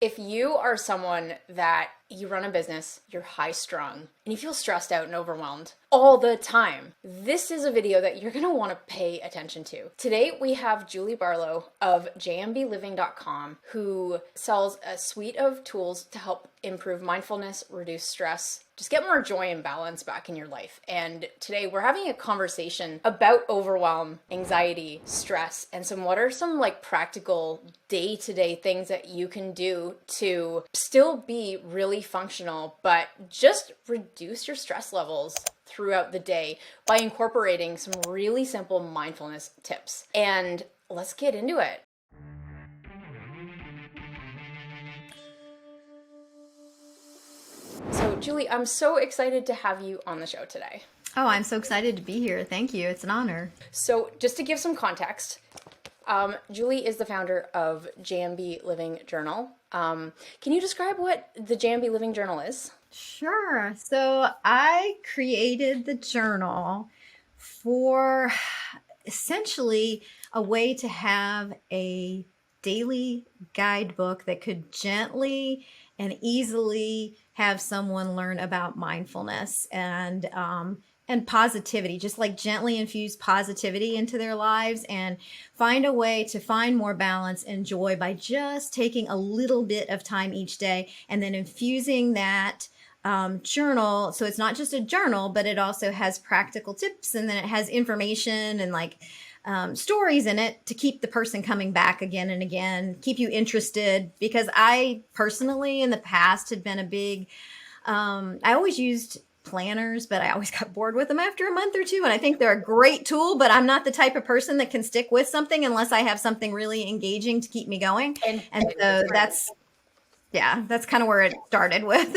If you are someone that you run a business, you're high strung, and you feel stressed out and overwhelmed all the time, this is a video that you're gonna wanna pay attention to. Today, we have Julie Barlow of jmbLiving.com, who sells a suite of tools to help improve mindfulness, reduce stress, just get more joy and balance back in your life. And today we're having a conversation about overwhelm, anxiety, stress, and what are some like practical day-to-day things that you can do to still be really functional, but just reduce your stress levels throughout the day by incorporating some really simple mindfulness tips. And let's get into it. So, Julie, I'm so excited to have you on the show today. Oh, I'm so excited to be here. Thank you. It's an honor. So, just to give some context, Julie is the founder of JMB Living Journal. Can you describe what the JMB Living Journal is? Sure. So I created the journal for essentially a way to have a daily guidebook that could gently and easily have someone learn about mindfulness and positivity, just like gently infuse positivity into their lives and find a way to find more balance and joy by just taking a little bit of time each day and then infusing that journal. So it's not just a journal, but it also has practical tips, and then it has information and like stories in it to keep the person coming back again and again, keep you interested. Because I personally in the past had been a big, I always used planners, but I always got bored with them after a month or two. And I think they're a great tool, but I'm not the type of person that can stick with something unless I have something really engaging to keep me going. And so that's kind of where it started with.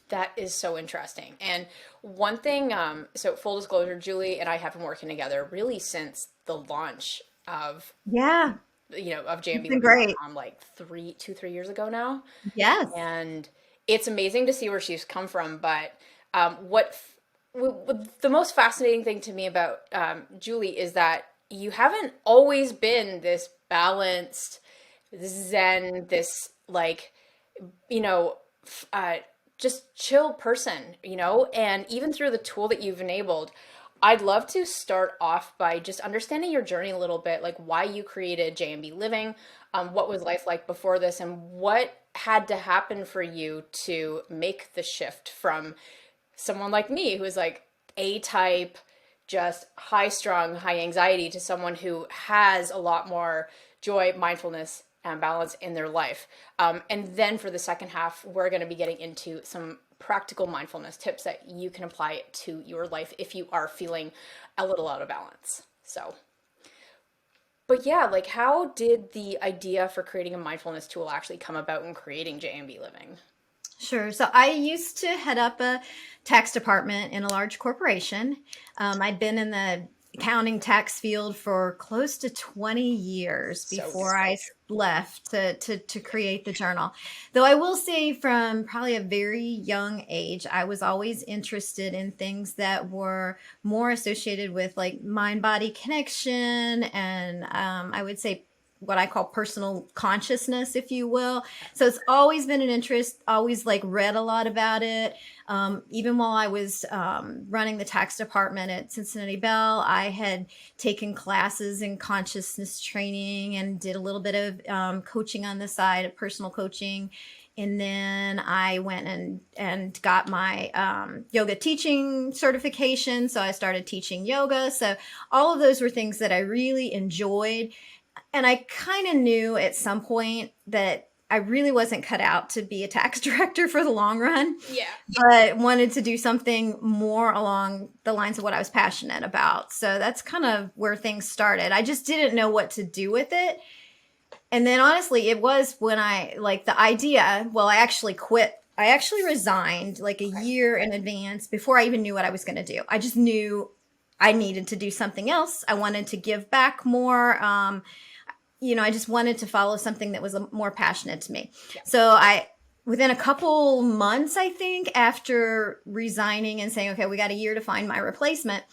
That is so interesting. And one thing, so full disclosure, Julie and I have been working together really since the launch of Yeah, of it's been great. JMB.com like 3 years ago now. Yes. And it's amazing to see where she's come from. But what the most fascinating thing to me about Julie is that you haven't always been this balanced, zen, this like, just chill person, and even through the tool that you've enabled, I'd love to start off by just understanding your journey a little bit, like why you created JMB Living, what was life like before this, and what had to happen for you to make the shift from someone like me who is like A-type, just high strung, high anxiety, to someone who has a lot more joy, mindfulness, and balance in their life. And then for the second half, we're going to be getting into some practical mindfulness tips that you can apply to your life if you are feeling a little out of balance. So, but yeah, like how did the idea for creating a mindfulness tool actually come about in creating JMB Living? Sure. So I used to head up a tax department in a large corporation. I'd been in the accounting tax field for close to 20 years before I left to create the journal. Though I will say from probably a very young age, I was always interested in things that were more associated with like mind-body connection and I would say what I call personal consciousness, if you will. So it's always been an interest, always like read a lot about it. Even while I was running the tax department at Cincinnati Bell, I had taken classes in consciousness training and did a little bit of coaching on the side, personal coaching. And then I went and got my yoga teaching certification. So I started teaching yoga. So all of those were things that I really enjoyed. And I kind of knew at some point that I really wasn't cut out to be a tax director for the long run. Yeah. But wanted to do something more along the lines of what I was passionate about. So that's kind of where things started. I just didn't know what to do with it. And then honestly, it was when I like the idea, well, I actually quit. I actually resigned like a year in advance before I even knew what I was going to do. I just knew I needed to do something else. I wanted to give back more. I just wanted to follow something that was more passionate to me. Yeah. So within a couple months, I think, after resigning and saying, okay, we got a year to find my replacement,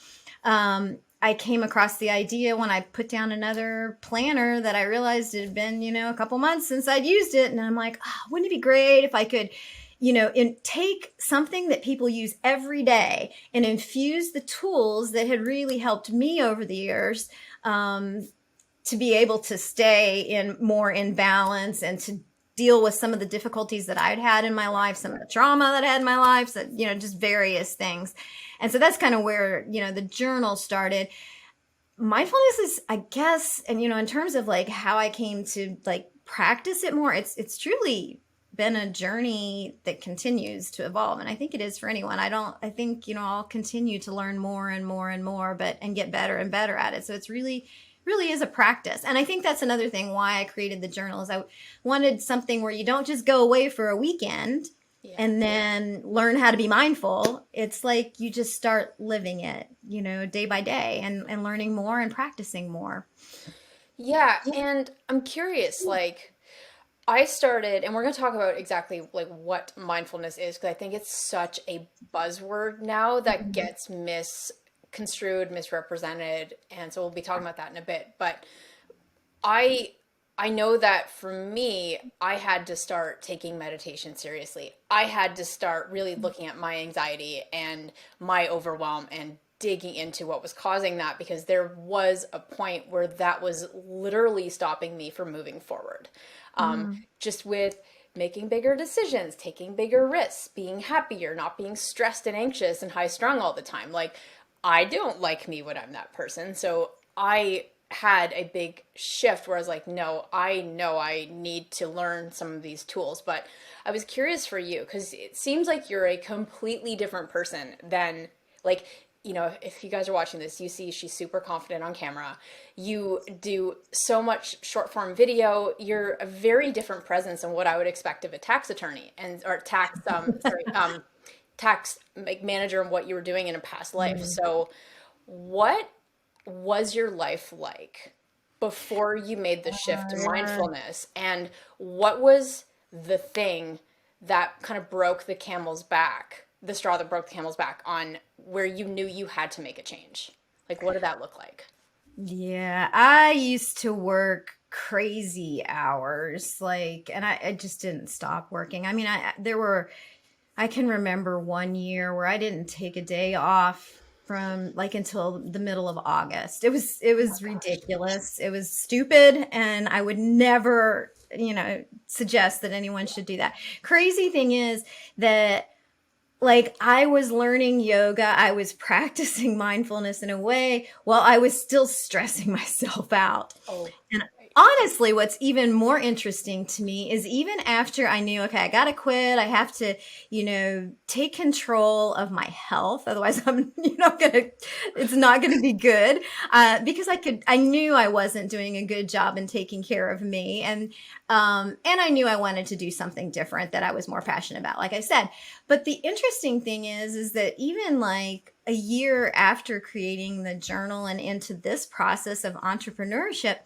I came across the idea when I put down another planner that I realized it had been, a couple months since I'd used it. And I'm like, oh, wouldn't it be great if I could, take something that people use every day and infuse the tools that had really helped me over the years, to be able to stay more in balance and to deal with some of the difficulties that I'd had in my life, some of the trauma that I had in my life, so, just various things. And so that's kind of where, the journal started. Mindfulness is, I guess, and, in terms of like how I came to like practice it more, it's truly been a journey that continues to evolve. And I think it is for anyone. I think, I'll continue to learn more and more and more, and get better and better at it. So it's really is a practice. And I think that's another thing why I created the journal is I wanted something where you don't just go away for a weekend and then learn how to be mindful. It's like you just start living it, day by day and learning more and practicing more. Yeah. And I'm curious, like, I started, and we're going to talk about exactly like what mindfulness is, because I think it's such a buzzword now that gets misconstrued, misrepresented, and so we'll be talking about that in a bit. But I know that for me, I had to start taking meditation seriously. I had to start really looking at my anxiety and my overwhelm and digging into what was causing that, because there was a point where that was literally stopping me from moving forward. Just with making bigger decisions, taking bigger risks, being happier, not being stressed and anxious and high strung all the time. Like, I don't like me when I'm that person. So I had a big shift where I was like, no, I know I need to learn some of these tools. But I was curious for you, because it seems like you're a completely different person than, like, if you guys are watching this, you see she's super confident on camera. You do so much short form video. You're a very different presence than what I would expect of a tax attorney or tax like manager, and what you were doing in a past life. So what was your life like before you made the shift to mindfulness? And what was the thing that kind of broke the camel's back, the straw that broke the camel's back, on where you knew you had to make a change? Like, what did that look like? Yeah, I used to work crazy hours, and I just didn't stop working. I mean, I can remember one year where I didn't take a day off from like until the middle of August. It was ridiculous. It was stupid, and I would never, suggest that anyone should do that. Crazy thing is that, like, I was learning yoga, I was practicing mindfulness in a way while I was still stressing myself out. And honestly, what's even more interesting to me is even after I knew, okay, I got to quit, I have to, take control of my health. Otherwise it's not going to be good. Because I knew I wasn't doing a good job in taking care of me. And I knew I wanted to do something different that I was more passionate about, like I said. But the interesting thing is that even like a year after creating the journal and into this process of entrepreneurship,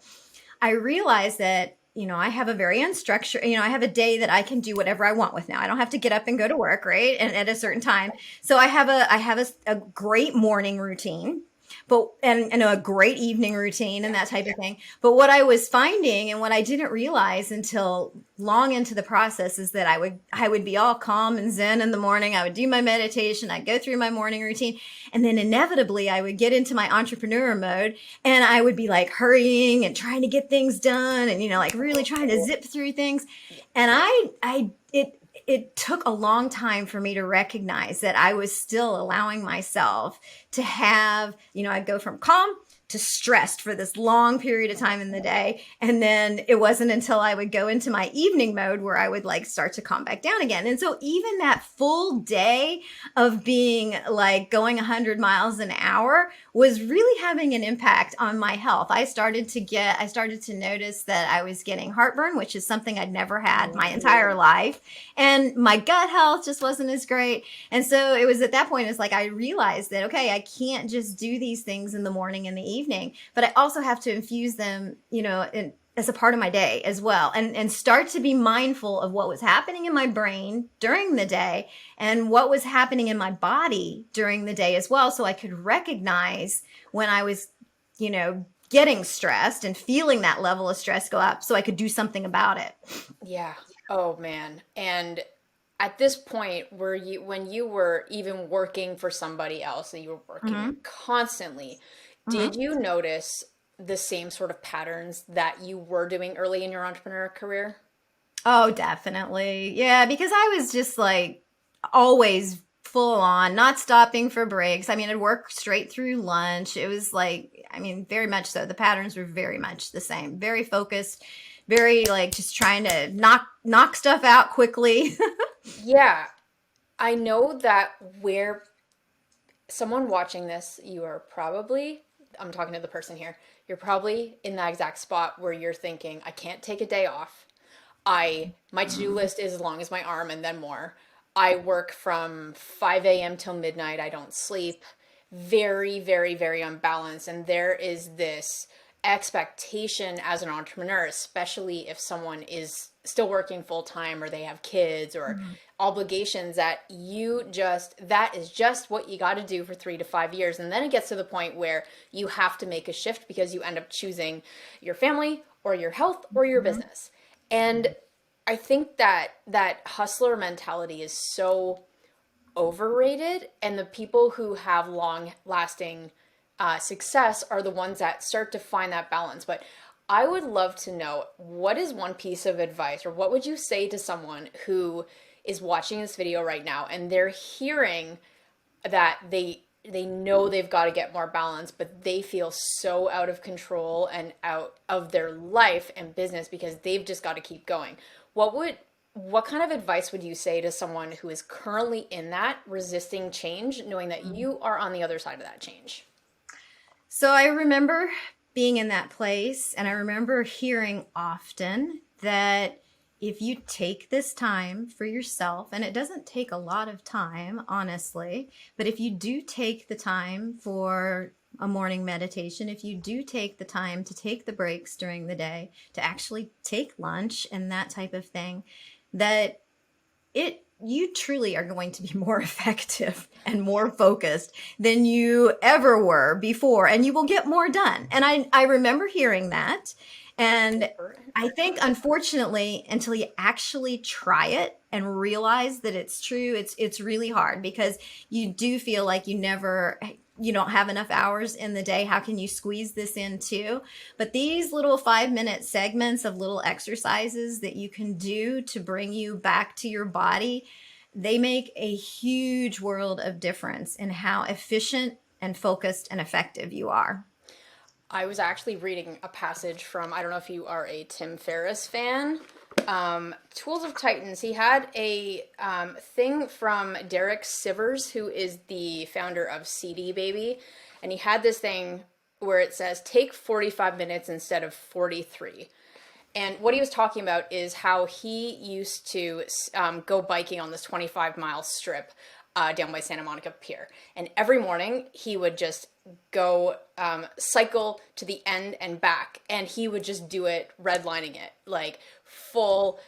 I realized that, I have a very unstructured, I have a day that I can do whatever I want with now. I don't have to get up and go to work, right? And at a certain time. So I have a great morning routine, and a great evening routine and that type of thing. But what I was finding, and what I didn't realize until long into the process, is that I would be all calm and zen in the morning. I would do my meditation. I'd go through my morning routine. And then inevitably I would get into my entrepreneur mode, and I would be like hurrying and trying to get things done and, like really trying to zip through things. And it took a long time for me to recognize that I was still allowing myself to have, I'd go from calm to stressed for this long period of time in the day. And then it wasn't until I would go into my evening mode where I would like start to calm back down again. And so even that full day of being like going 100 miles an hour was really having an impact on my health. I started to notice that I was getting heartburn, which is something I'd never had my entire life. And my gut health just wasn't as great. And so it was at that point, it's like I realized that, okay, I can't just do these things in the morning and the evening, but I also have to infuse them, as a part of my day as well, and start to be mindful of what was happening in my brain during the day and what was happening in my body during the day as well, so I could recognize when I was, getting stressed and feeling that level of stress go up so I could do something about it. Yeah. Oh man. And at this point, when you were even working for somebody else and you were working Hmm. constantly, did Hmm. you notice the same sort of patterns that you were doing early in your entrepreneur career? Oh, definitely. Yeah, because I was just like always full on, not stopping for breaks. I mean, I'd work straight through lunch. It was like, I mean, very much so. The patterns were very much the same. Very focused, very like just trying to knock stuff out quickly. Yeah, I know that where someone watching this, you are probably, I'm talking to the person here, you're probably in that exact spot where you're thinking, I can't take a day off. My to-do list is as long as my arm and then more. I work from 5 a.m. till midnight. I don't sleep. Very, very, very unbalanced. And there is this expectation as an entrepreneur, especially if someone is still working full time or they have kids or Mhm. obligations, that is just what you got to do for 3 to 5 years. And then it gets to the point where you have to make a shift because you end up choosing your family or your health or your Mhm. business. And I think that hustler mentality is so overrated, and the people who have long lasting success are the ones that start to find that balance. But I would love to know, what is one piece of advice, or what would you say to someone who is watching this video right now and they're hearing that they know they've got to get more balance, but they feel so out of control and out of their life and business because they've just got to keep going. What kind of advice would you say to someone who is currently in that resisting change, knowing that you are on the other side of that change? So I remember being in that place, and I remember hearing often that if you take this time for yourself, and it doesn't take a lot of time, honestly, but if you do take the time for a morning meditation, if you do take the time to take the breaks during the day, to actually take lunch and that type of thing, that you truly are going to be more effective and more focused than you ever were before, and you will get more done. And I remember hearing that, and Super I think unfortunately until you actually try it and realize that it's true, it's really hard, because you do feel like you don't have enough hours in the day. How can you squeeze this in too? But these little 5-minute segments of little exercises that you can do to bring you back to your body, they make a huge world of difference in how efficient and focused and effective you are. I was actually reading a passage from, I don't know if you are a Tim Ferriss fan. Tools of Titans. He had a thing from Derek Sivers, who is the founder of CD Baby. And he had this thing where it says, take 45 minutes instead of 43. And what he was talking about is how he used to go biking on this 25-mile strip down by Santa Monica Pier. And every morning he would just go cycle to the end and back. And he would just do it, redlining it, like full,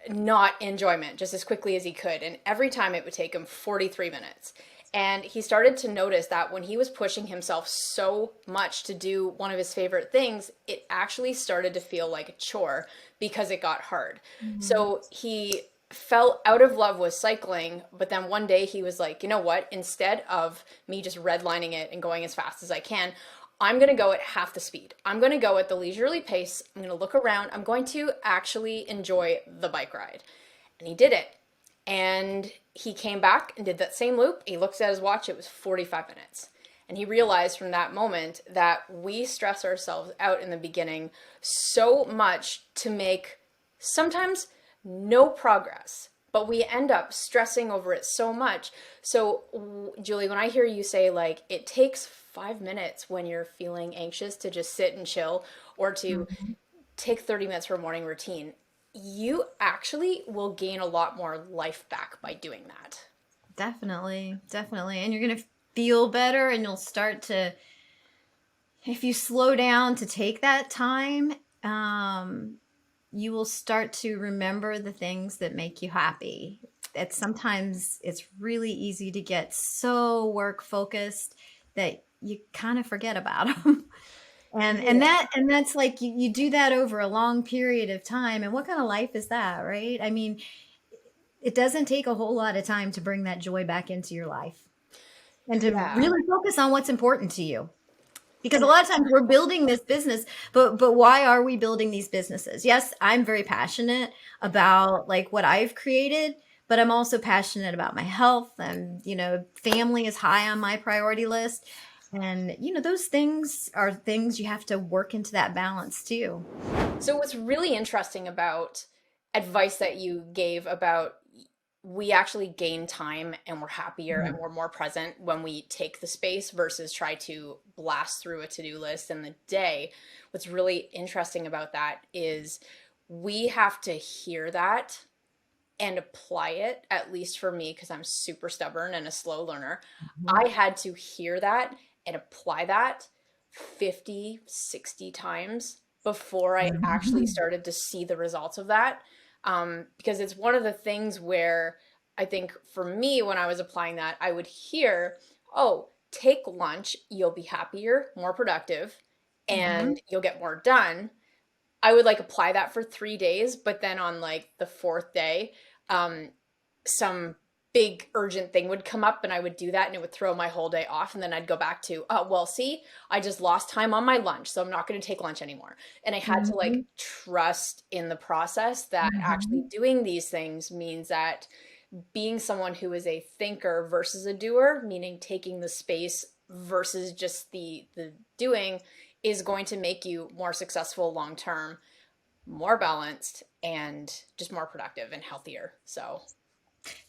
not enjoyment, just as quickly as he could. And every time it would take him 43 minutes. And he started to notice that when he was pushing himself so much to do one of his favorite things, it actually started to feel like a chore because it got hard. Mhm. So he fell out of love with cycling, but then one day he was like, you know what? Instead of me just redlining it and going as fast as I can, I'm going to go at half the speed. I'm going to go at the leisurely pace. I'm going to look around. I'm going to actually enjoy the bike ride. And he did it. And he came back and did that same loop. He looks at his watch, it was 45 minutes. And he realized from that moment that we stress ourselves out in the beginning so much to make sometimes no progress, but we end up stressing over it so much. So, Julie, when I hear you say, like, it takes 5 minutes when you're feeling anxious to just sit and chill, or to Mhm. take 30 minutes for a morning routine, you actually will gain a lot more life back by doing that. Definitely, definitely. And you're going to feel better, and you'll start to, if you slow down to take that time um, you will start to remember the things that make you happy. That sometimes it's really easy to get so work focused that you kind of forget about them. And that's like you do that over a long period of time. And what kind of life is that, right? I mean, it doesn't take a whole lot of time to bring that joy back into your life and to Yeah. really focus on what's important to you. Because a And lot of times we're building this business, but why are we building these businesses? Yes, I'm very passionate about like what I've created, but I'm also passionate about my health, and family is high on my priority list. And those things are things you have to work into that balance too. so what's really interesting about advice that you gave about we actually gain time and we're happier and Mhm. we're more present when we take the space versus try to blast through a to-do list in the day. What's really interesting about that is we have to hear that and apply it, at least for me, because I'm super stubborn and a slow learner. Mhm. I had to hear that and apply that 50, 60 times before I actually Mhm. started to see the results of that. Because it's one of the things where I think for me, when I was applying that, I would hear, oh, take lunch, you'll be happier, more productive, Mhm. and you'll get more done. I would like apply that for 3 days, but then on like the fourth day, um, some big urgent thing would come up and I would do that and it would throw my whole day off. And then I'd go back to, oh, well, see, I just lost time on my lunch, so I'm not going to take lunch anymore. And I had to like Mhm. trust in the process that actually Mhm. doing these things means that being someone who is a thinker versus a doer, meaning taking the space versus just the doing, is going to make you more successful long term, more balanced, and just more productive and healthier. So,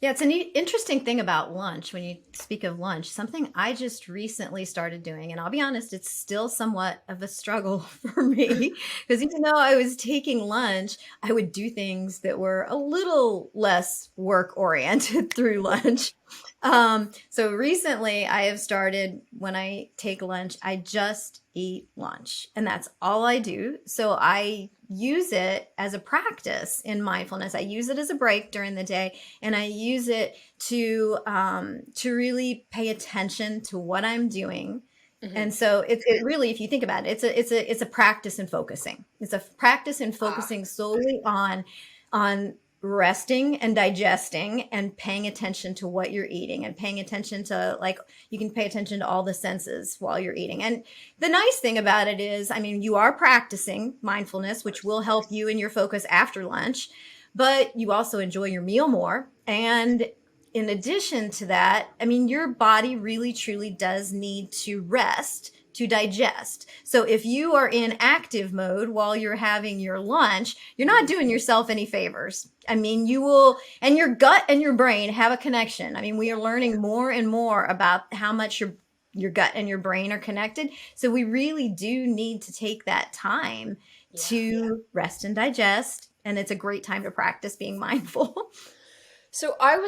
Yeah, it's an interesting thing about lunch. When you speak of lunch, something I just recently started doing, and I'll be honest, it's still somewhat of a struggle for me because even though I was taking lunch, I would do things that were a little less work oriented through lunch. So recently I have started when I take lunch, I just eat lunch and that's all I do. So I use it as a practice in mindfulness. I use it as a break during the day, and I use it to really pay attention to what I'm doing. mhm. And so it really, if you think about it, it's a practice in focusing. It's a practice in Ah, focusing solely on resting and digesting and paying attention to what you're eating and paying attention to, like, you can pay attention to all the senses while you're eating. And the nice thing about it is, I mean, you are practicing mindfulness, of which course. will help you in your focus after lunch, but you also enjoy your meal more. And in addition to that, I mean, your body really truly does need to rest to digest. So if you are in active mode while you're having your lunch, you're not Mhm. doing yourself any favors. I mean, you will, and your gut and your brain have a connection. I mean, we are learning more and more about how much your gut and your brain are connected. So we really do need to take that time Yeah. to rest and digest. And it's a great time to practice being mindful. So I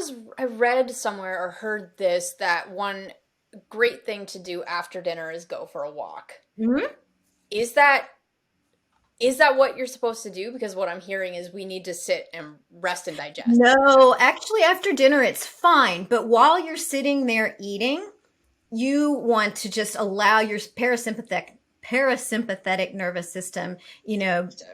read somewhere or heard this that one great thing to do after dinner is go for a walk. Mhm. Is that what you're supposed to do? Because what I'm hearing is we need to sit and rest and digest. No, actually, after dinner, it's fine. But while you're sitting there eating, you want to just allow your parasympathetic nervous system,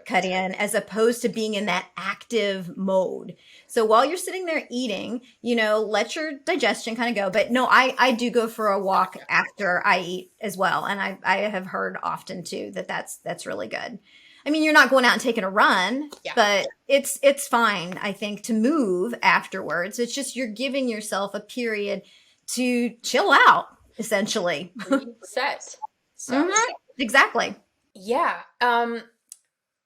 cut in, as opposed to being in that active mode. So while you're sitting there eating, let your digestion kind of go. But no, I do go for a walk Gotcha. after I eat as well. And I have heard often too that that's really good. I mean, you're not going out and taking a run, Yeah. but it's fine, I think, to move afterwards. It's just you're giving yourself a period to chill out, essentially. Reset. So, Mhm. Exactly. yeah.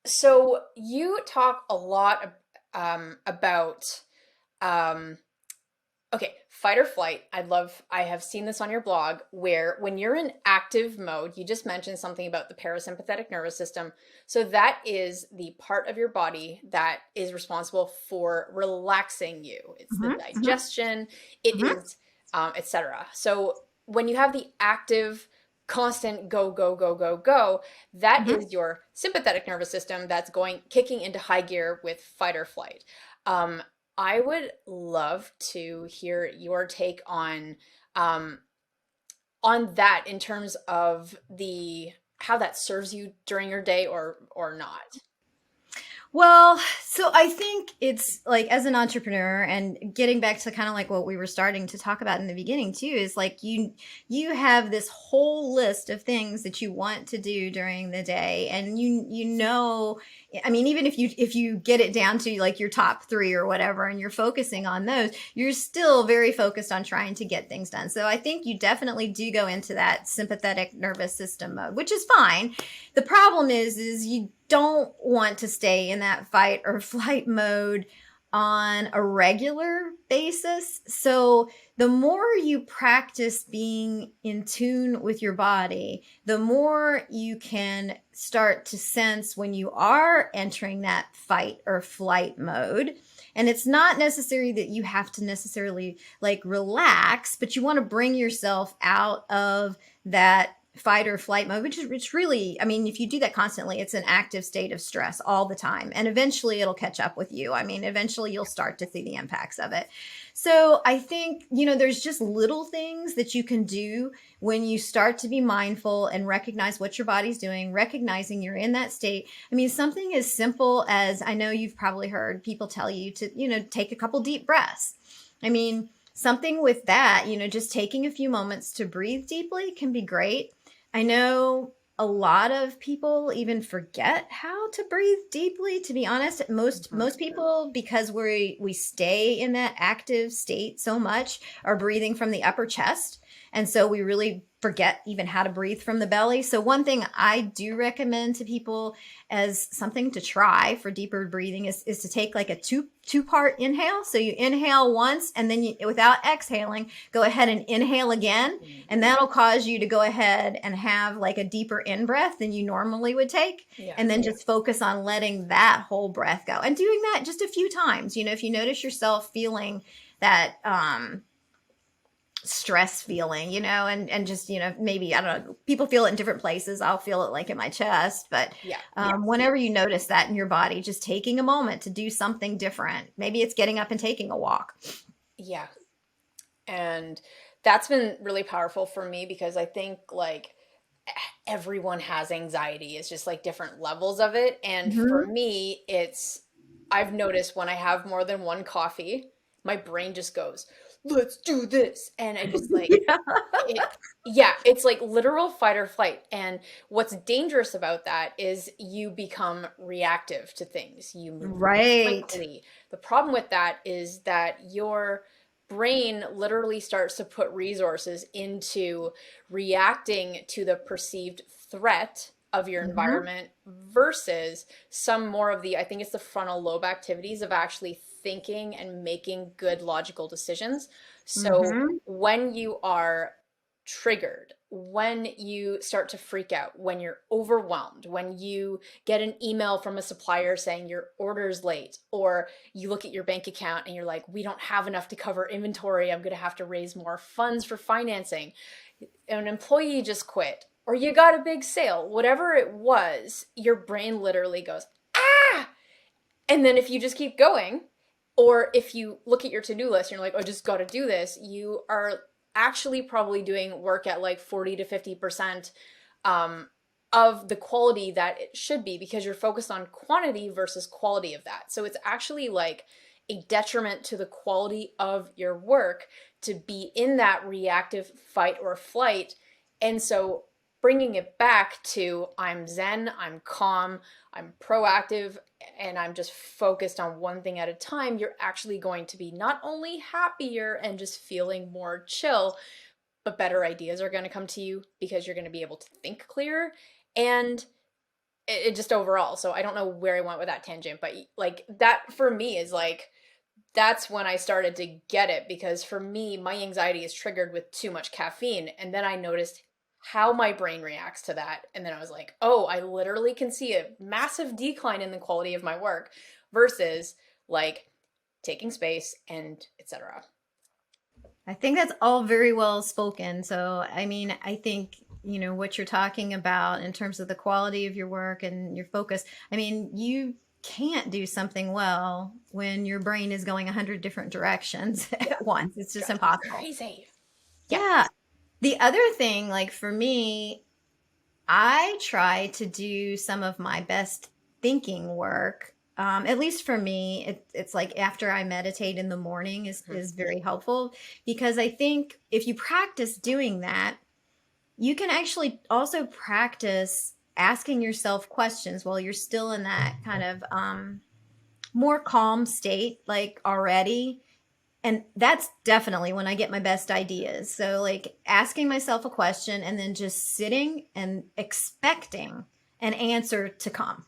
So you talk a lot about um, okay, fight or flight. I have seen this on your blog where when you're in active mode, you just mentioned something about the parasympathetic nervous system. So that is the part of your body that is responsible for relaxing you. It's the Mhm, mhm, digestion, it mhm, is, etc. So when you have the active constant go, go, go, go, go, that Mhm. is your sympathetic nervous system that's kicking into high gear with fight or flight. Um, I would love to hear your take um, on that in terms of the how that serves you during your day or not. Well, so I think it's like as an entrepreneur and getting back to kind of like what we were starting to talk about in the beginning too is like you have this whole list of things that you want to do during the day and you know I mean even if you get it down to like your top 3 or whatever and you're focusing on those, you're still very focused on trying to get things done. So I think you definitely do go into that sympathetic nervous system mode, which is fine. The problem is you don't want to stay in that fight or flight mode on a regular basis. So the more you practice being in tune with your body, the more you can start to sense when you are entering that fight or flight mode. And it's not necessary that you have to necessarily like relax, but you want to bring yourself out of that fight or flight mode, which is it's really, I mean, if you do that constantly, it's an active state of stress all the time. And eventually it'll catch up with you. I mean, eventually you'll start to see the impacts of it. So I think, there's just little things that you can do when you start to be mindful and recognize what your body's doing, recognizing you're in that state. I mean, something as simple as I know you've probably heard people tell you to, take a couple deep breaths. I mean, something with that, just taking a few moments to breathe deeply can be great. I know a lot of people even forget how to breathe deeply, to be honest. Most people, because we stay in that active state so much, are breathing from the upper chest. And so we really forget even how to breathe from the belly. So one thing I do recommend to people as something to try for deeper breathing is to take like a two-part inhale. So you inhale once and then without exhaling, go ahead and inhale again. And that'll cause you to go ahead and have like a deeper in breath than you normally would take. Yeah. And then just focus on letting that whole breath go and doing that just a few times. If you notice yourself feeling that, stress feeling, and just, maybe, I don't know, people feel it in different places. I'll feel it like in my chest, but Yeah. whenever you notice that in your body, just taking a moment to do something different. Maybe it's getting up and taking a walk. Yeah. And that's been really powerful for me because I think like everyone has anxiety. It's just like different levels of it. And for Mhm. me, I've noticed when I have more than one coffee, my brain just goes, let's do this. And I just like, Yeah. it, yeah, it's like literal fight or flight. And what's dangerous about that is you become reactive to things. You move Right. quickly. The problem with that is that your brain literally starts to put resources into reacting to the perceived threat of your Mhm. environment versus some more of I think it's the frontal lobe activities of actually thinking and making good logical decisions. So Mhm. when you are triggered, when you start to freak out, when you're overwhelmed, when you get an email from a supplier saying your order's late, or you look at your bank account and you're like, we don't have enough to cover inventory, I'm going to have to raise more funds for financing, an employee just quit, or you got a big sale, whatever it was, your brain literally goes, ah! And then if you just keep going, or if you look at your to do list and you're like, oh, I just got to do this, you are actually probably doing work at like 40 to 50% um, of the quality that it should be because you're focused on quantity versus quality of that. So it's actually like a detriment to the quality of your work to be in that reactive fight or flight. And so bringing it back to I'm zen, I'm calm, I'm proactive, and I'm just focused on one thing at a time, you're actually going to be not only happier and just feeling more chill, but better ideas are going to come to you because you're going to be able to think clearer and it just overall. So I don't know where I went with that tangent, but like that for me is like that's when I started to get it because for me, my anxiety is triggered with too much caffeine. And then I noticed how my brain reacts to that. And then I was like, oh, I literally can see a massive decline in the quality of my work versus like taking space and etc. I think that's all very well spoken. So, I mean, I think what you're talking about in terms of the quality of your work and your focus. I mean, you can't do something well when your brain is going 100 different directions Yeah. at once. It's just Drives me impossible. crazy. Yeah. Yeah. The other thing, like for me, I try to do some of my best thinking work. At least for me, it's like after I meditate in the morning is very helpful, because I think if you practice doing that, you can actually also practice asking yourself questions while you're still in that kind of more calm state, like already. And that's definitely when I get my best ideas. So, like asking myself a question and then just sitting and expecting an answer to come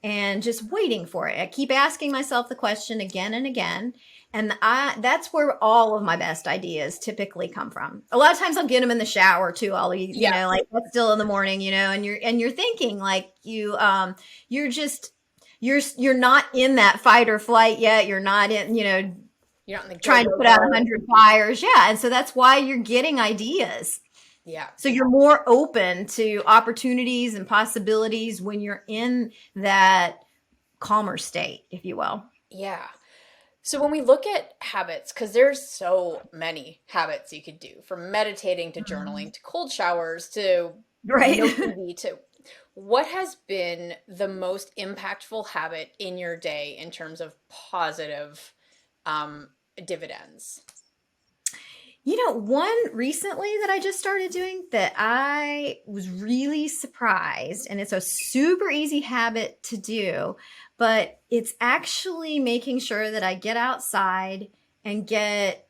and just waiting for it. I keep asking myself the question again and again. And that's where all of my best ideas typically come from. A lot of times I'll get them in the shower too. I'll, Yeah. like that's still in the morning, and you're thinking like you're just, you're not in that fight or flight yet. You're not in, You're not in the go, trying to go, put out go. 100 fires. Yeah. And so that's why you're getting ideas. Yeah. So you're more open to opportunities and possibilities when you're in that calmer state, if you will. Yeah. So when we look at habits, because there's so many habits you could do, from meditating to journaling to cold showers to Right. no TV to what has been the most impactful habit in your day in terms of positive um, dividends? One recently that I just started doing that I was really surprised, and it's a super easy habit to do, but it's actually making sure that I get outside and get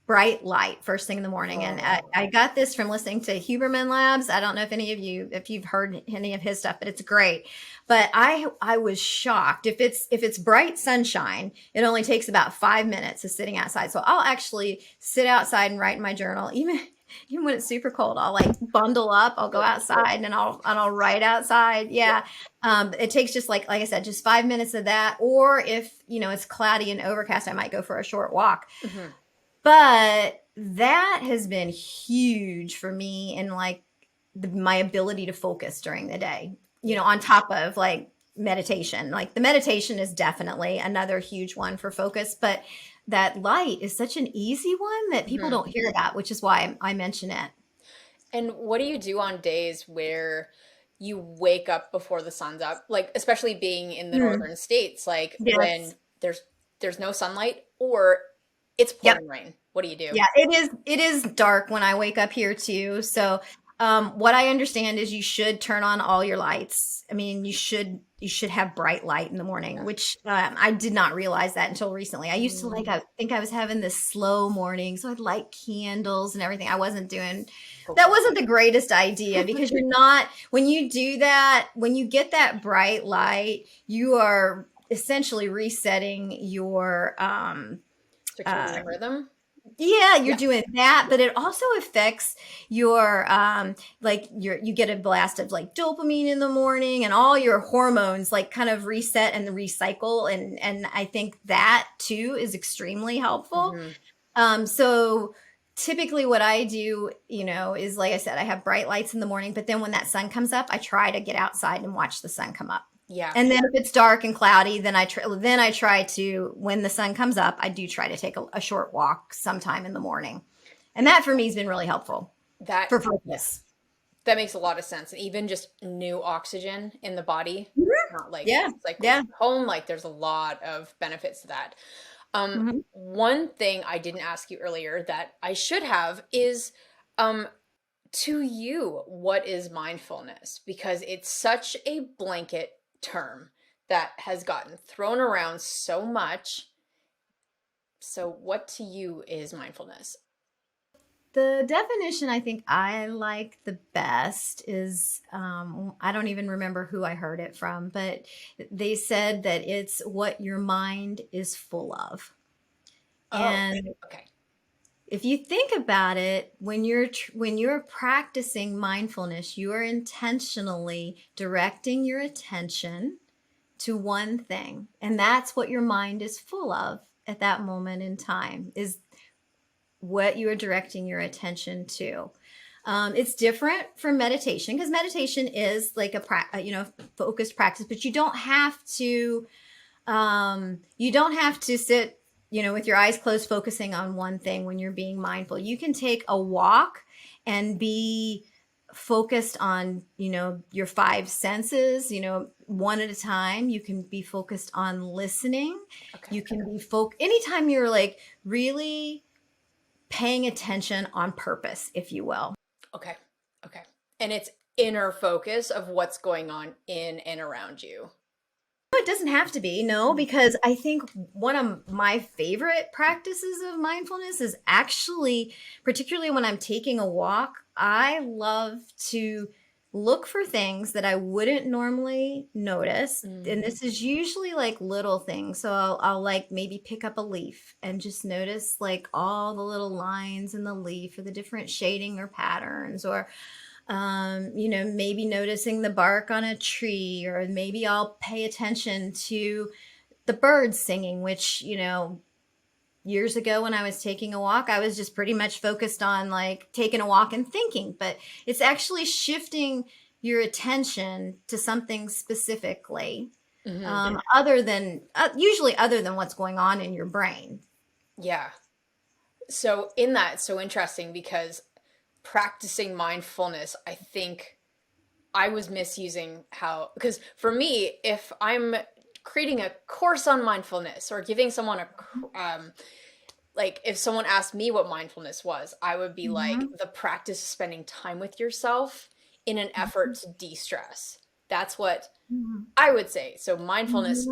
bright light first thing in the morning. And I got this from listening to Huberman Labs. I don't know if you've heard any of his stuff, but it's great. But I was shocked. If it's bright sunshine, it only takes about 5 minutes of sitting outside. So I'll actually sit outside and write in my journal, even when it's super cold. I'll like bundle up. I'll go outside and I'll write outside. Yeah. It takes just like I said, just 5 minutes of that. Or if it's cloudy and overcast, I might go for a short walk. Mm-hmm. But that has been huge for me in like my ability to focus during the day, on top of like meditation. Like the meditation is definitely another huge one for focus, but that light is such an easy one that people don't hear about, which is why I mention it. And what do you do on days where you wake up before the sun's up? Like, especially being in the northern states, like when Yes. there's no sunlight or it's Yep. pouring rain. What do you do? Yeah, it is dark when I wake up here too. So what I understand is you should turn on all your lights. I mean, you should have bright light in the morning, which I did not realize that until recently. I used to I think I was having this slow morning, so I'd light candles and everything. That wasn't the greatest idea, because you're not, when you do that, when you get that bright light, you are essentially resetting your Circadian rhythm. yeah, you're doing that, but it also affects your you get a blast of like dopamine in the morning, and all your hormones like kind of reset and recycle, and I think that too is extremely helpful. So typically what I do, is like I said, I have bright lights in the morning, but then when that sun comes up, I try to get outside and watch the sun come up. Yeah. And then if it's dark and cloudy, then I try to, when the sun comes up, I do try to take a short walk sometime in the morning. And that for me has been really helpful That for focus. that makes a lot of sense. And even just new oxygen in the body, not like Yeah. it's like Yeah. home, like there's a lot of benefits to that. Mhm. One thing I didn't ask you earlier that I should have is to you, what is mindfulness? Because it's such a blanket term that has gotten thrown around so much. So, what to you is mindfulness? The definition I think I like the best is I don't even remember who I heard it from, but they said that it's what your mind is full of. Oh, And okay. if you think about it, when you're practicing mindfulness, you are intentionally directing your attention to one thing, and that's what your mind is full of at that moment in time, is what you are directing your attention to. It's different from meditation because meditation is like focused practice, but you don't have to sit, with your eyes closed, focusing on one thing when you're being mindful. You can take a walk and be focused on, your five senses, one at a time. You can be focused on listening. Okay. You can be anytime you're like really paying attention on purpose, if you will. Okay. Okay. And it's inner focus of what's going on in and around you. It doesn't have to be, no, because I think one of my favorite practices of mindfulness is actually, particularly when I'm taking a walk, I love to look for things that I wouldn't normally notice. And this is usually like little things. So I'll like maybe pick up a leaf and just notice like all the little lines in the leaf or the different shading or patterns, or maybe noticing the bark on a tree, or maybe I'll pay attention to the birds singing, which, years ago when I was taking a walk, I was just pretty much focused on like taking a walk and thinking, but it's actually shifting your attention to something specifically, usually other than what's going on in your brain. Yeah. So in that, it's so interesting because practicing mindfulness, I think I was misusing because for me, if I'm creating a course on mindfulness or giving someone like if someone asked me what mindfulness was, I would be like the practice of spending time with yourself in an effort to de-stress. That's what I would say. So mindfulness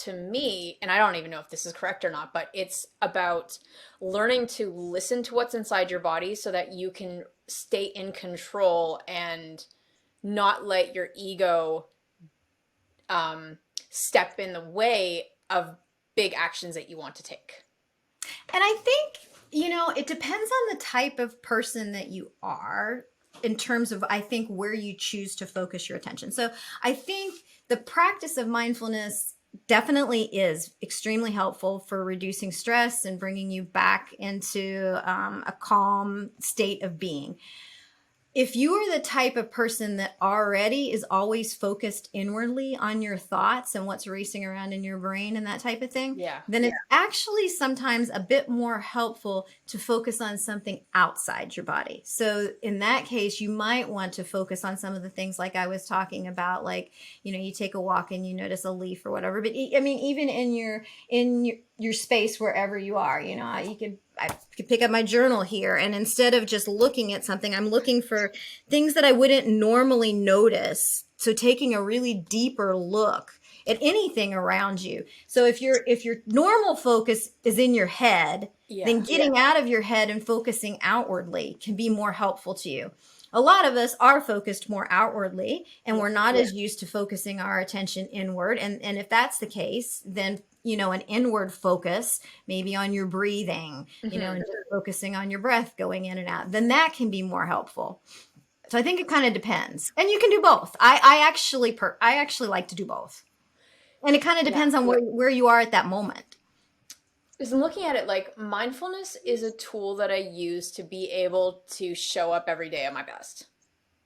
to me, and I don't even know if this is correct or not, but it's about learning to listen to what's inside your body so that you can stay in control and not let your ego step in the way of big actions that you want to take. And I think, it depends on the type of person that you are in terms of, I think, where you choose to focus your attention. So I think the practice of mindfulness definitely is extremely helpful for reducing stress and bringing you back into a calm state of being. If you are the type of person that already is always focused inwardly on your thoughts and what's racing around in your brain and that type of thing, then it's actually sometimes a bit more helpful to focus on something outside your body. So in that case, you might want to focus on some of the things like I was talking about, like, you take a walk and you notice a leaf or whatever. But I mean, even in your space, wherever you are, I could pick up my journal here, and instead of just looking at something, I'm looking for things that I wouldn't normally notice. So taking a really deeper look at anything around you. So if your normal focus is in your head, then getting out of your head and focusing outwardly can be more helpful to you. A lot of us are focused more outwardly, and we're not as used to focusing our attention inward. And if that's the case, then an inward focus, maybe on your breathing, and just focusing on your breath going in and out, then that can be more helpful. So I think it kind of depends, and you can do both. I actually like to do both, and it kind of depends on where you are at that moment. Because I'm looking at it like mindfulness is a tool that I use to be able to show up every day at my best,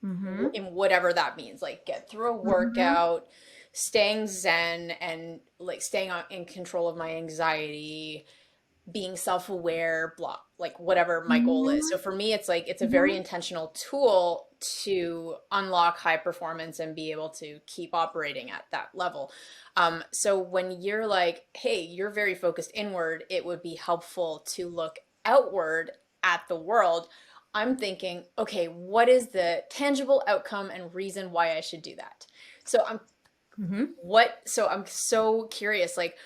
in whatever that means, like get through a workout, staying zen and like staying in control of my anxiety, being self-aware, like whatever my goal is. So for me, it's like, it's a very intentional tool to unlock high performance and be able to keep operating at that level. So when you're like, hey, you're very focused inward, it would be helpful to look outward at the world. I'm thinking, okay, what is the tangible outcome and reason why I should do that? So I'm so curious, like,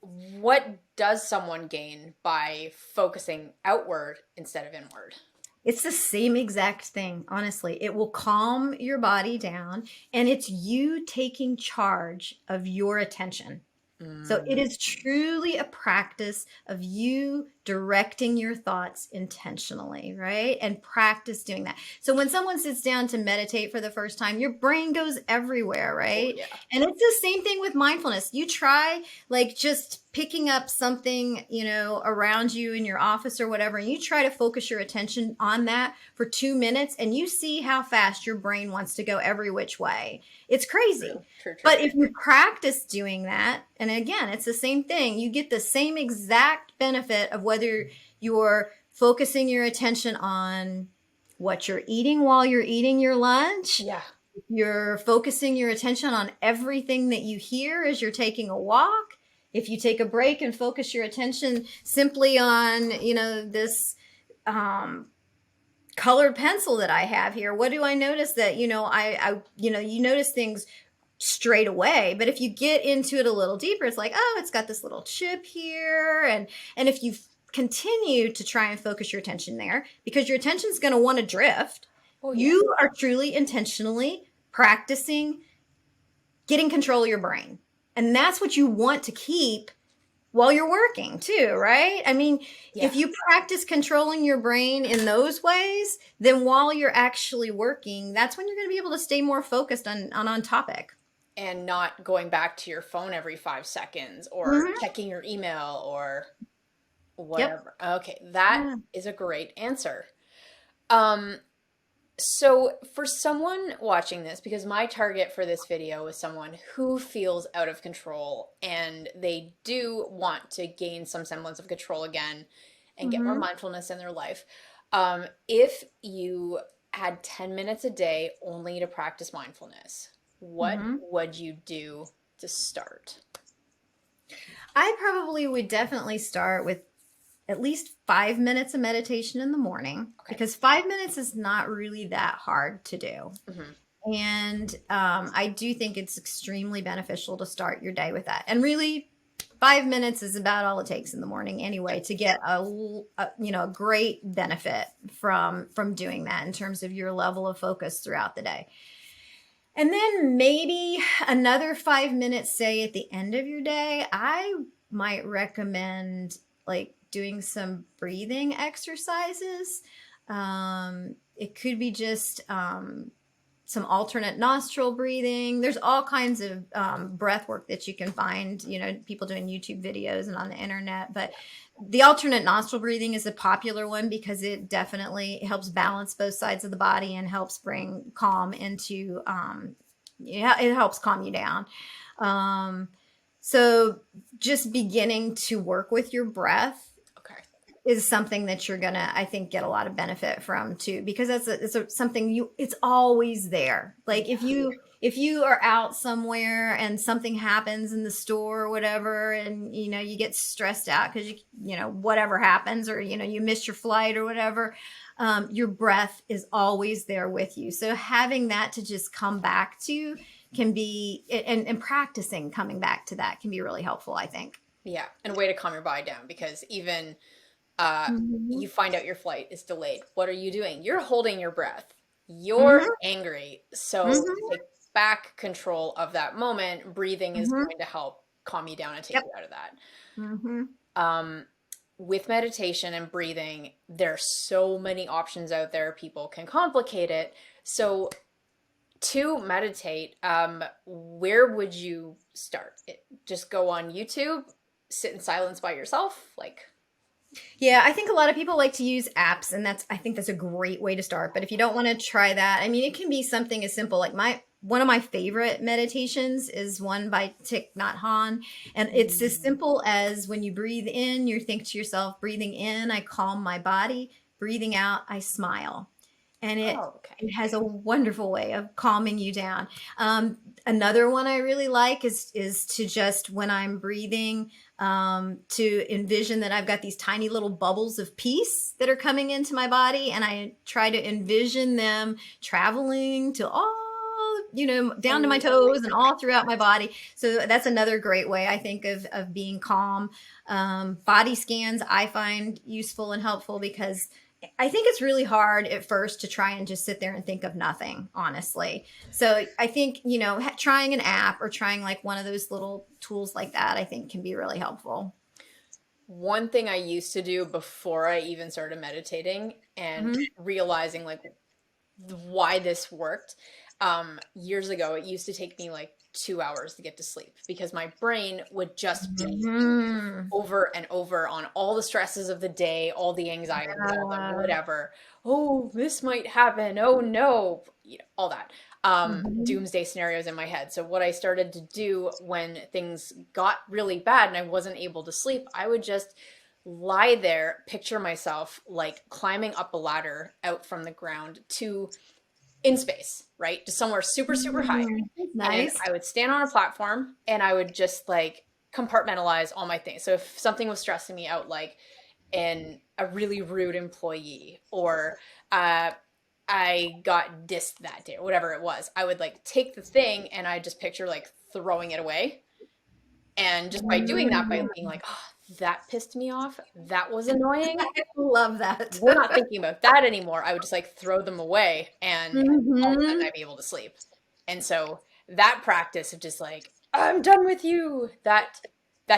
what does someone gain by focusing outward instead of inward? It's the same exact thing, honestly. It will calm your body down, and it's you taking charge of your attention. So it is truly a practice of you directing your thoughts intentionally, right? And practice doing that. So when someone sits down to meditate for the first time, your brain goes everywhere, right? Oh, yeah. And it's the same thing with mindfulness. You try like just picking up something, around you in your office or whatever, and you try to focus your attention on that for 2 minutes, and you see how fast your brain wants to go every which way. It's crazy. True, true, true. But if you practice doing that, and again, it's the same thing, you get the same exact benefit of whether you're focusing your attention on what you're eating while you're eating your lunch. Yeah. You're focusing your attention on everything that you hear as you're taking a walk. If you take a break and focus your attention simply on, this colored pencil that I have here, what do I notice that, you notice things straight away. But if you get into it a little deeper, it's like, oh, it's got this little chip here. And if you continue to try and focus your attention there, because your attention is going to want to drift, you are truly intentionally practicing getting control of your brain. And that's what you want to keep while you're working too, right? I mean, if you practice controlling your brain in those ways, then while you're actually working, that's when you're going to be able to stay more focused on topic. And not going back to your phone every 5 seconds or checking your email or whatever. Yep. Okay, that is a great answer. So for someone watching this, because my target for this video is someone who feels out of control and they do want to gain some semblance of control again and get more mindfulness in their life. If you had 10 minutes a day only to practice mindfulness, what would you do to start? I probably would definitely start with at least 5 minutes of meditation in the morning, because 5 minutes is not really that hard to do. And I do think it's extremely beneficial to start your day with that. And really, 5 minutes is about all it takes in the morning anyway to get a great benefit from doing that in terms of your level of focus throughout the day. And then maybe another 5 minutes, say at the end of your day, I might recommend doing some breathing exercises. It could be just some alternate nostril breathing. There's all kinds of breath work that you can find, people doing YouTube videos and on the internet. But the alternate nostril breathing is a popular one because it definitely helps balance both sides of the body and helps bring calm into, it helps calm you down. So just beginning to work with your breath is something that you're gonna, I think, get a lot of benefit from too, because it's something it's always there. Like if you are out somewhere and something happens in the store or whatever, and you get stressed out because whatever happens, or you miss your flight or whatever, your breath is always there with you. So having that to just come back to can be, and practicing coming back to that can be really helpful, I think. Yeah, and a way to calm your body down, because even you find out your flight is delayed. What are you doing? You're holding your breath. You're angry. So take back control of that moment. Breathing is going to help calm you down and take you out of that. With meditation and breathing, there's so many options out there. People can complicate it. So to meditate, where would you start? Just go on YouTube, sit in silence by yourself? Yeah, I think a lot of people like to use apps, and I think that's a great way to start. But if you don't want to try that, I mean, it can be something as simple like one of my favorite meditations is one by Thich Nhat Hanh. And it's as simple as when you breathe in, you think to yourself, breathing in, I calm my body. Breathing out, I smile. And it has a wonderful way of calming you down. Another one I really like is to just, when I'm breathing, to envision that I've got these tiny little bubbles of peace that are coming into my body. And I try to envision them traveling to all, down to my toes and all throughout my body. So that's another great way, I think, of being calm. Body scans I find useful and helpful, because I think it's really hard at first to try and just sit there and think of nothing, honestly. So I think, trying an app or trying one of those little tools like that, I think can be really helpful. One thing I used to do before I even started meditating and realizing why this worked, years ago, it used to take me 2 hours to get to sleep because my brain would just be Mhm. over and over on all the stresses of the day, all the anxiety, all the Yeah. whatever. Oh, this might happen. Oh no, all that. Mhm. Doomsday scenarios in my head. So what I started to do when things got really bad and I wasn't able to sleep, I would just lie there, picture myself like climbing up a ladder out from the ground to in space, right? To somewhere super, super high. And Nice. I would stand on a platform and I would just like compartmentalize all my things. So if something was stressing me out, like a really rude employee, or uh, I got dissed that day, or whatever it was, I would like take the thing and I just picture like throwing it away. And just by doing that, by being Mm. like, oh, that pissed me off, that was annoying, Love that. we're not thinking about that anymore. I would just like throw them away and all of a sudden Mhm. I'd be able to sleep. And so that practice of just like, I'm done with you, that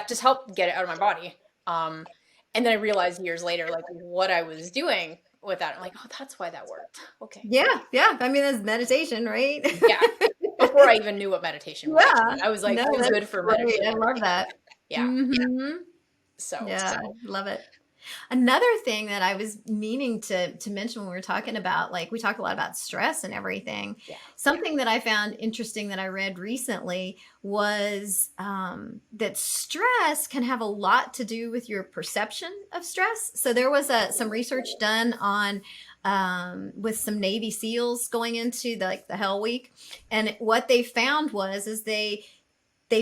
just helped get it out of my body. Um, and then I realized years later, like what I was doing with that. I'm like, oh, that's why that worked. Okay. Yeah, yeah. I mean, that's meditation, right? Yeah. Before I even knew what meditation was. Yeah. I was like, No, feel that's good for great. I meditation. love that. Yeah. Mhm. So, Yeah, love it. Another thing that I was meaning to mention when we were talking about, like, we talk a lot about stress and everything. yeah. Something that I found interesting that I read recently was that stress can have a lot to do with your perception of stress. So there was some research done on with some Navy SEALs going into the Hell Week, and what they found was is they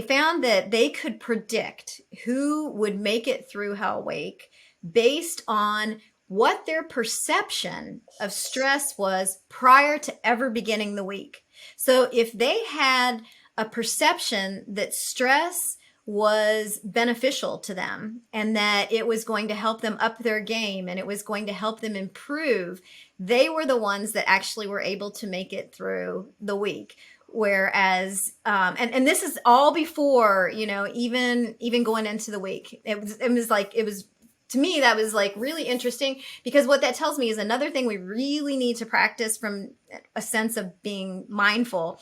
found that they could predict who would make it through Hell Week based on what their perception of stress was prior to ever beginning the week. So if they had a perception that stress was beneficial to them and that it was going to help them up their game and it was going to help them improve, they were the ones that actually were able to make it through the week. Whereas and this is all before, even going into the week. It was to me, that was like really interesting, because what that tells me is another thing we really need to practice from a sense of being mindful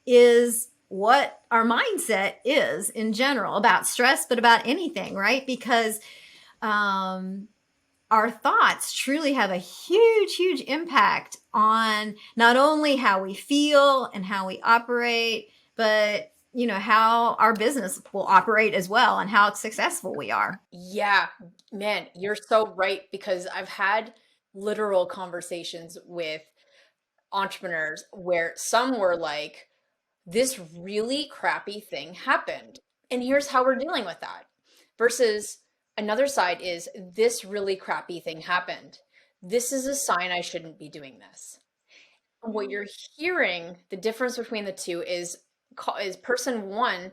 is what our mindset is in general about stress, but about anything, right? Because um our thoughts truly have a huge, huge impact on not only how we feel and how we operate, but how our business will operate as well and how successful we are. Yeah, man, you're so right because I've had literal conversations with entrepreneurs where some were like, this really crappy thing happened, and here's how we're dealing with that. Versus another side is, this really crappy thing happened. This is a sign I shouldn't be doing this. And what you're hearing, the difference between the two is person one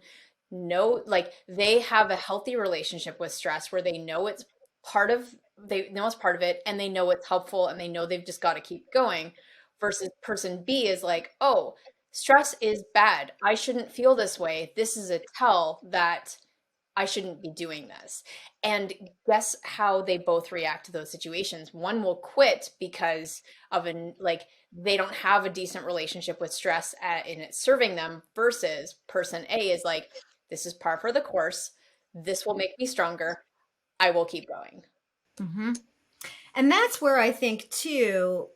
know like they have a healthy relationship with stress where they know it's part of it and they know it's helpful and they know they've just got to keep going, versus person B is like, oh, stress is bad, I shouldn't feel this way, this is a tell that I shouldn't be doing this. And guess how they both react to those situations? One will quit because of they don't have a decent relationship with stress and it's serving them, versus person A is like, this is par for the course. This will make me stronger. I will keep going. Mm-hmm. And that's where I think, too,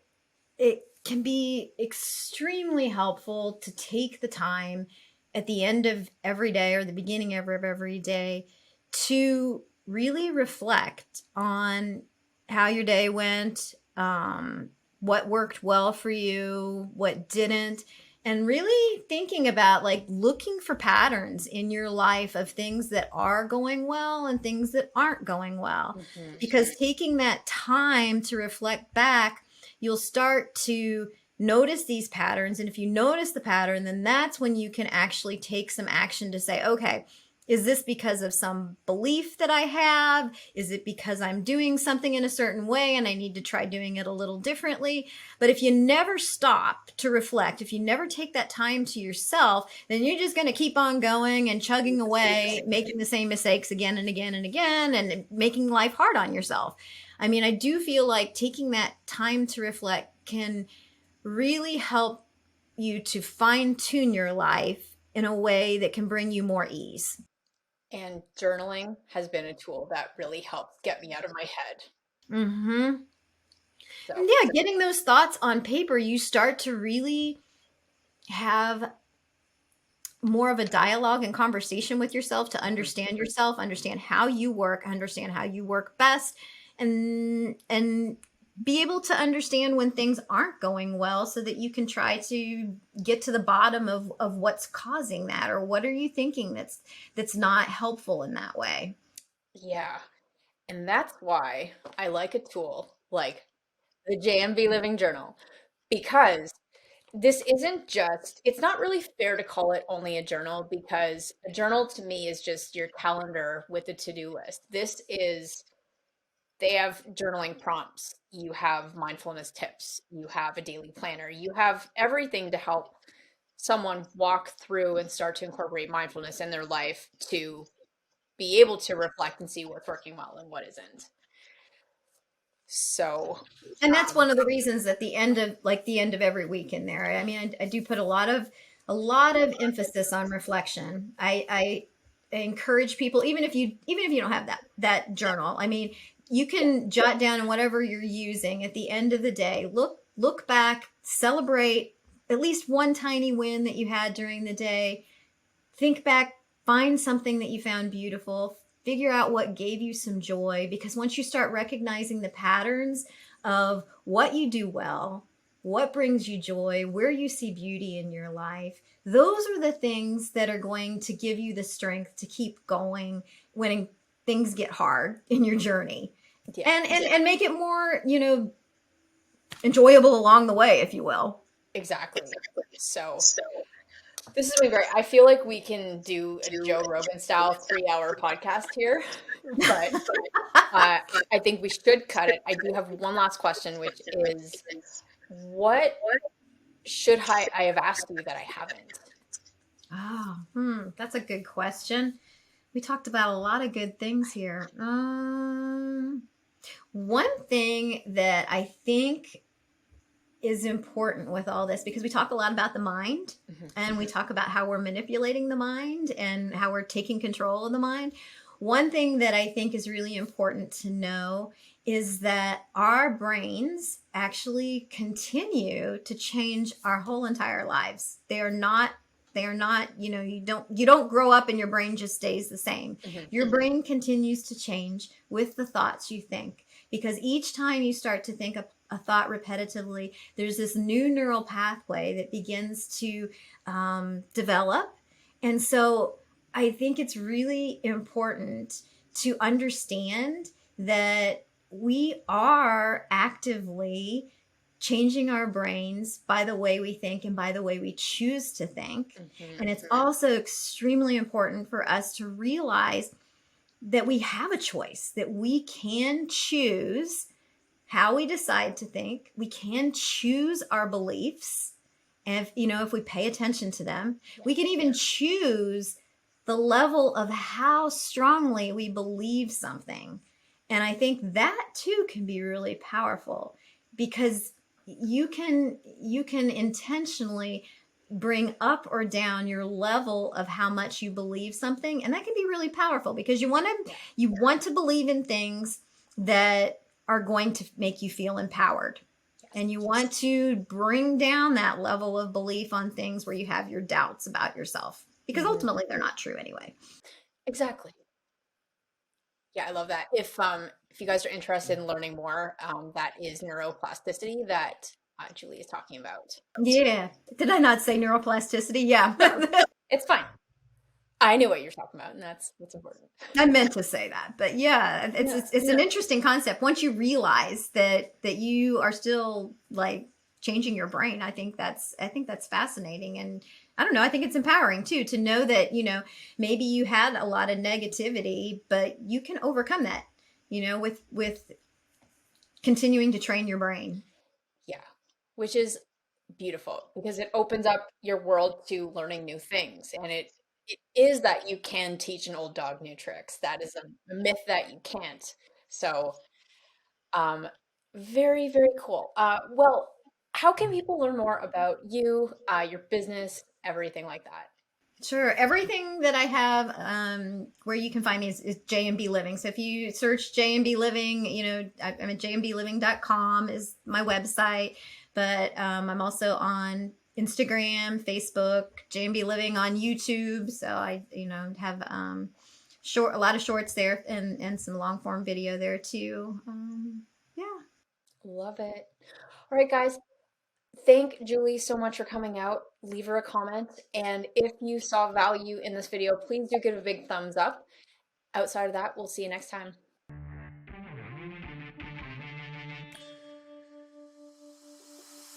it can be extremely helpful to take the time at the end of every day or the beginning of every day to really reflect on how your day went, what worked well for you, what didn't, and really thinking about like looking for patterns in your life of things that are going well and things that aren't going well. Mhm. Because taking that time to reflect back, you'll start to notice these patterns. And if you notice the pattern, then that's when you can actually take some action to say, okay, is this because of some belief that I have? Is it because I'm doing something in a certain way and I need to try doing it a little differently? But if you never stop to reflect, if you never take that time to yourself, then you're just going to keep on going and chugging away, making the same mistakes again and again and again, and making life hard on yourself. I mean, I do feel like taking that time to reflect can really help you to fine tune your life in a way that can bring you more ease. And journaling has been a tool that really helps get me out of my head. Mm-hmm. So, And yeah, getting those thoughts on paper, you start to really have more of a dialogue and conversation with yourself to mhm. understand yourself, understand how you work, understand how you work best, and be able to understand when things aren't going well so that you can try to get to the bottom of what's causing that, or what are you thinking that's not helpful in that way. Yeah. And that's why I like a tool like the JMB Living Journal, because this isn't just, it's not really fair to call it only a journal, because a journal to me is just your calendar with a to-do list. This is, they have journaling prompts, you have mindfulness tips, you have a daily planner, you have everything to help someone walk through and start to incorporate mindfulness in their life to be able to reflect and see what's working well and what isn't. So, And that's um, one of the reasons at the end of the end of every week in there. I mean, I do put a lot of emphasis on reflection. I encourage people, even if you don't have that journal. I mean, you yeah, can jot down in whatever you're using at the end of the day. Look back, celebrate at least one tiny win that you had during the day. Think back, find something that you found beautiful, figure out what gave you some joy, because once you start recognizing the patterns of what you do well, what brings you joy, where you see beauty in your life, those are the things that are going to give you the strength to keep going when things get hard in your journey, yeah, and make it more, enjoyable along the way, if you will. exactly. So, this has been great. I feel like we can do a Joe Rogan style 3 hour podcast here, but uh, I think we should cut it. I do have one last question, which is what should I have asked you that I haven't? That's a good question. We talked about a lot of good things here. One thing that I think is important with all this, because we talk a lot about the mind Mhm. and we talk about how we're manipulating the mind and how we're taking control of the mind. One thing that I think is really important to know is that our brains actually continue to change our whole entire lives. They are not, you don't grow up and your brain just stays the same. Mhm. Your brain continues to change with the thoughts you think, because each time you start to think a thought repetitively, there's this new neural pathway that begins to develop. And so I think it's really important to understand that we are actively changing our brains by the way we think and by the way we choose to think. Mhm. And it's also extremely important for us to realize that we have a choice, that we can choose how we decide to think. We can choose our beliefs. And if we pay attention to them, Yeah. we can even choose the level of how strongly we believe something. And I think that too can be really powerful, because you can intentionally bring up or down your level of how much you believe something, and that can be really powerful, because Yeah. you want to believe in things that are going to make you feel empowered. Yes. And you want to bring down that level of belief on things where you have your doubts about yourself, because Mhm. ultimately they're not true anyway. Exactly. Yeah, I love that. If you guys are interested in learning more, that is neuroplasticity that Julie is talking about. Yeah. Did I not say neuroplasticity? Yeah. No, it's fine. I knew what you're talking about, and that's important. I meant to say that, but yeah, it's, Yeah. it's it's an interesting concept. Once you realize that you are still like changing your brain, I think that's fascinating, and I don't know. I think it's empowering too to know that maybe you had a lot of negativity, but you can overcome that. With continuing to train your brain. Yeah, which is beautiful because it opens up your world to learning new things. And it is that you can teach an old dog new tricks. That is a myth that you can't. So, um, very, very cool. Well, how can people learn more about you, your business, everything like that? Sure. Everything that I have, where you can find me is JMB Living. So if you search JMB Living, I'm at jmbLiving.com is my website. But I'm also on Instagram, Facebook, JMB Living on YouTube. So I, have a lot of shorts there and some long form video there too. Yeah. Love it. All right, guys. Thank Julie so much for coming out. Leave her a comment. And if you saw value in this video, please do give a big thumbs up. Outside of that, we'll see you next time.